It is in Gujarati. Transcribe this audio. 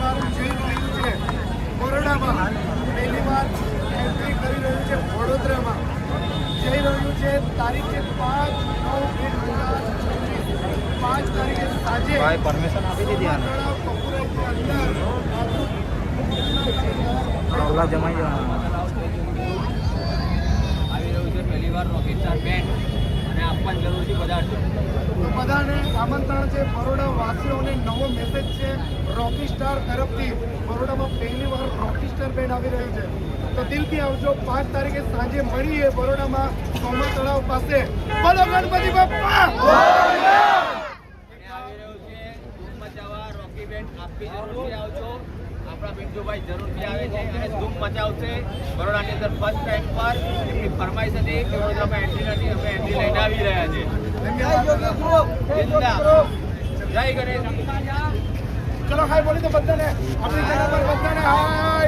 સુપરસ્ટાર જઈ રહ્યું છે બરોડામાં, પહેલી વાર એન્ટ્રી કરી રહ્યું છે વડોદરામાં, જઈ રહ્યું છે તારીખ છે 5/9/2026, 5 તારીખે સાંજે ભાઈ પરમિશન આપી દીધી આને ઓલા જમાઈ જવાના આવી રહ્યું છે પહેલી વાર રોકીસ્ટાર બેન્ડ અને આપવાની જરૂર છે બધાને આમંત્રણ છે. બરોડા વાસીઓને નવો મેસેજ છે રોકીસ્ટાર તરફથી. બરોડામાં પહેલી વાર રોકીસ્ટાર બેન્ડ આવી રહ્યું છે, તો દિલથી આવજો. 5 તારીખે સાંજે મળીએ બરોડામાં સોમા તળાવ પાસે. બોલો ગણપતિ બાપ્પા. આવી રહ્યું છે ધૂમ મચાવવા રોકી બેન્ડ આપવી જરૂરથી આવજો. આપણા પિન્ટુભાઈ જરૂરથી આવે છે અને ધૂમ મચાવશે બરોડાની અંદર ફર્સ્ટ ટાઈમ પર. એમની ફરમાઈશ હતી કે વડોદરામાં એન્ટ્રી નથી, અમે એન્ટ્રી લઈને આવી રહ્યા છે. જય ગણેશ. ચલો હાય બોલી તો બધાને આપણી ચેનલ પર બધાને હાય.